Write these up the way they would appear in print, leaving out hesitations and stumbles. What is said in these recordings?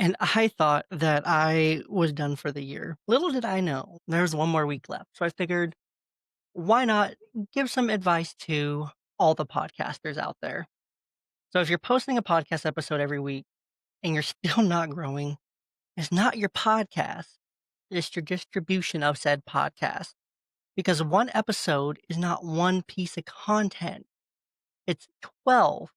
And I thought that I was done for the year. Little did I know there was one more week left. So I figured, why not give some advice to all the podcasters out there? So if you're posting a podcast episode every week and you're still not growing, it's not your podcast, it's your distribution of said podcast. Because one episode is not one piece of content, it's 12.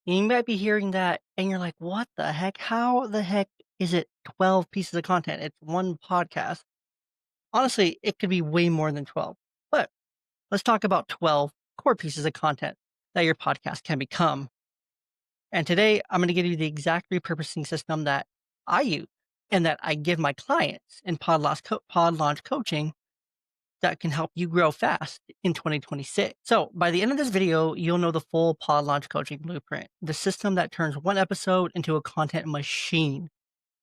And you might be hearing that and you're like, what the heck? How the heck is it 12 pieces of content? It's one podcast. Honestly, it could be way more than 12. But let's talk about 12 core pieces of content that your podcast can become. And today I'm going to give you the exact repurposing system that I use and that I give my clients in pod launch coaching that can help you grow fast in 2026. So by the end of this video, you'll know the full pod launch coaching blueprint, the system that turns one episode into a content machine.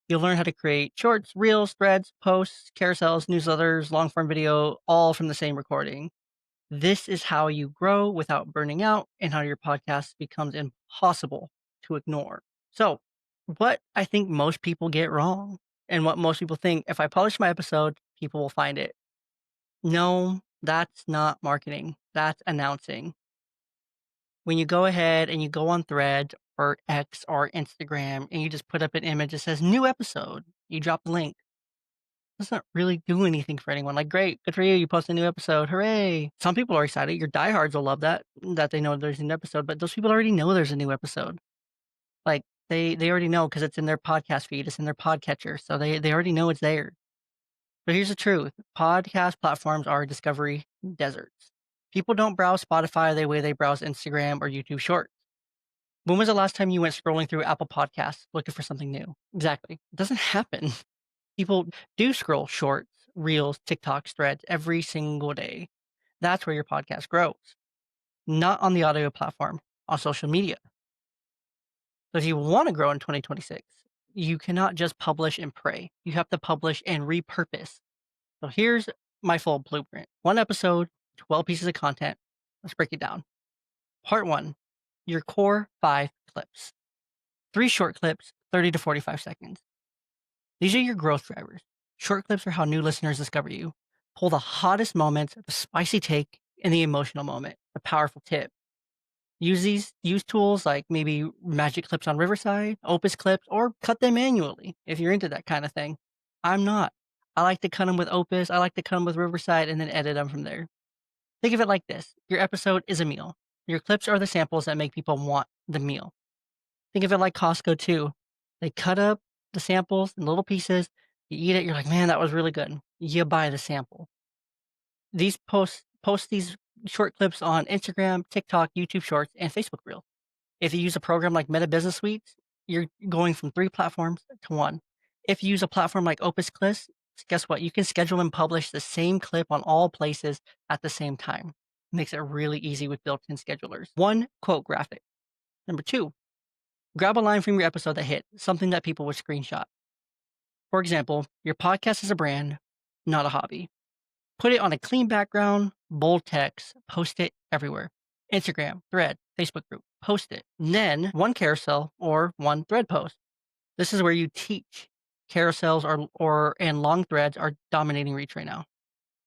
You'll learn how to create shorts, reels, threads, posts, carousels, newsletters, long form video, all from the same recording. This is how you grow without burning out and how your podcast becomes impossible to ignore. So, what I think most people get wrong and what most people think, if I publish my episode, people will find it. No, that's not marketing. That's announcing. When you go ahead and you go on Threads or X or Instagram and you just put up an image that says new episode, you drop the link. It doesn't really do anything for anyone. Like, great, good for you. You post a new episode. Hooray. Some people are excited. Your diehards will love that they know there's a new episode, but those people already know there's a new episode. Like they already know because it's in their podcast feed, it's in their podcatcher. So they already know it's there. But here's the truth. Podcast platforms are discovery deserts. People don't browse Spotify the way they browse Instagram or YouTube Shorts. When was the last time you went scrolling through Apple Podcasts looking for something new? Exactly. It doesn't happen. People do scroll shorts, reels, TikToks, threads every single day. That's where your podcast grows, not on the audio platform, on social media. So if you want to grow in 2026, you cannot just publish and pray. You have to publish and repurpose. So here's my full blueprint. One episode, 12 pieces of content. Let's break it down. Part one, your core 5 clips. 3 short clips, 30 to 45 seconds. These are your growth drivers. Short clips are how new listeners discover you. Pull the hottest moments, the spicy take, and the emotional moment, the powerful tip. Use tools like maybe magic clips on Riverside, Opus clips, or cut them manually if you're into that kind of thing. I'm not. I like to cut them with Opus. I like to cut them with Riverside and then edit them from there. Think of it like this. Your episode is a meal. Your clips are the samples that make people want the meal. Think of it like Costco too. They cut up the samples in little pieces. You eat it, you're like, man, that was really good. You buy the sample. These post these short clips on Instagram, TikTok, YouTube Shorts, and Facebook Reels. If you use a program like Meta Business Suites, you're going from 3 platforms to 1. If you use a platform like Opus Clips, guess what? You can schedule and publish the same clip on all places at the same time. Makes it really easy with built-in schedulers. 1 quote graphic. Number 2, grab a line from your episode that hit, something that people would screenshot. For example, your podcast is a brand, not a hobby. Put it on a clean background, bold text, post it everywhere. Instagram, thread, Facebook group, post it. And then 1 carousel or 1 thread post. This is where you teach. Carousels and long threads are dominating reach right now.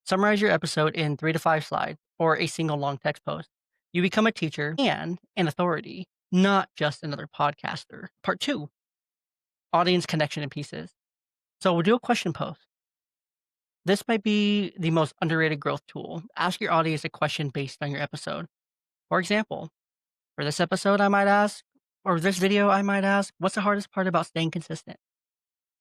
Summarize your episode in 3 to 5 slides or a single long text post. You become a teacher and an authority, not just another podcaster. Part 2, audience connection in pieces. So we'll do a question post. This might be the most underrated growth tool. Ask your audience a question based on your episode. For example, for this episode, I might ask, or this video, I might ask, what's the hardest part about staying consistent?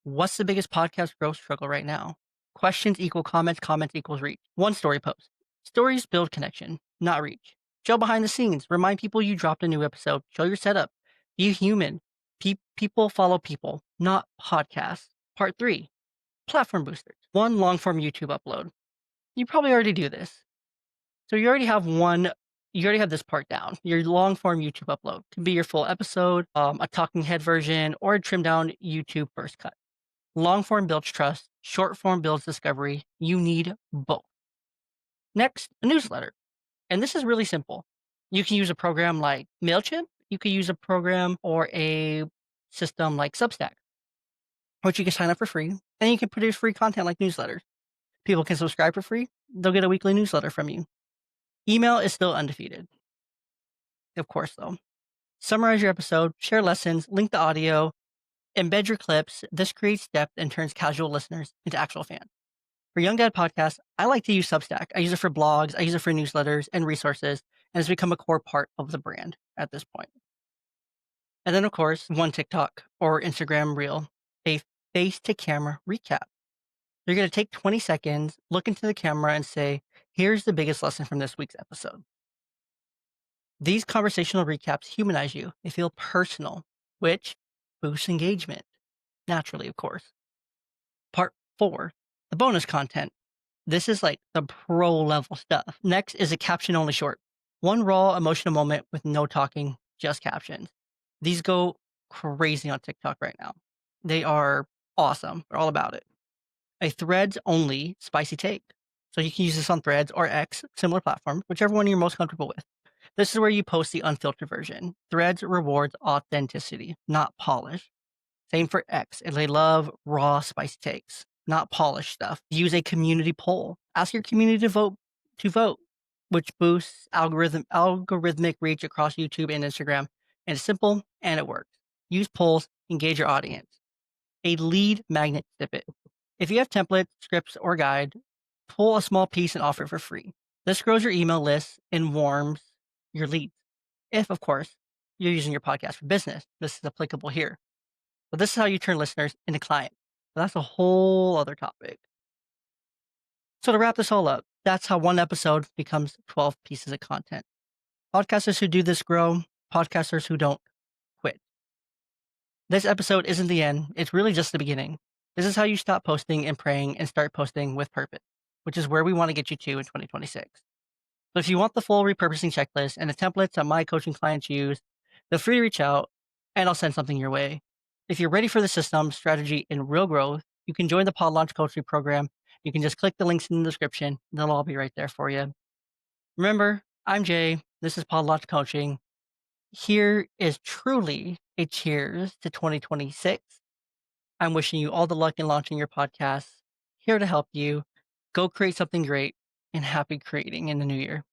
What's the biggest podcast growth struggle right now? Questions equal comments, comments equals reach. 1 story post. Stories build connection, not reach. Show behind the scenes. Remind people you dropped a new episode. Show your setup. Be human. People follow people, not podcasts. Part 3, platform boosters. 1 long form YouTube upload. You probably already do this. So you already have this part down. Your long form YouTube upload could be your full episode, a talking head version, or a trimmed down YouTube first cut. Long form builds trust, short form builds discovery. You need both. Next, a newsletter. And this is really simple. You can use a program like MailChimp. You could use a program or a system like Substack. which you can sign up for free, and you can produce free content like newsletters. People can subscribe for free. They'll get a weekly newsletter from you. Email is still undefeated. Of course, though. Summarize your episode, share lessons, link the audio, embed your clips. This creates depth and turns casual listeners into actual fans. For Young Dad Podcast, I like to use Substack. I use it for blogs, I use it for newsletters and resources, and it's become a core part of the brand at this point. And then, of course, one TikTok or Instagram reel, a face to camera recap. You're going to take 20 seconds, look into the camera, and say, here's the biggest lesson from this week's episode. These conversational recaps humanize you. They feel personal, which boosts engagement. Naturally, of course. Part 4, the bonus content. This is like the pro level stuff. Next is a caption only short. One raw emotional moment with no talking, just captions. These go crazy on TikTok right now. They are awesome. They're all about it. A threads only spicy take. So you can use this on Threads or X, similar platform, whichever one you're most comfortable with. This is where you post the unfiltered version. Threads rewards authenticity, not polish. Same for X, and they love raw spicy takes, not polished stuff. Use a community poll. Ask your community to vote, which boosts algorithmic reach across YouTube and Instagram. And it's simple and it works. Use polls, engage your audience. A lead magnet snippet. If you have templates, scripts, or guide, pull a small piece and offer it for free. This grows your email list and warms your leads. If, of course, you're using your podcast for business, this is applicable here. But this is how you turn listeners into clients. But that's a whole other topic. So to wrap this all up, that's how one episode becomes 12 pieces of content. Podcasters who do this grow. Podcasters who don't quit. This episode isn't the end. It's really just the beginning. This is how you stop posting and praying and start posting with purpose, which is where we want to get you to in 2026. So if you want the full repurposing checklist and the templates that my coaching clients use, feel free to reach out and I'll send something your way. If you're ready for the system, strategy, and real growth, you can join the Pod Launch Coaching Program. You can just click the links in the description. They'll all be right there for you. Remember, I'm Jay. This is Pod Launch Coaching. Here is truly a cheers to 2026. I'm wishing you all the luck in launching your podcast. Here to help you. Go create something great and happy creating in the new year.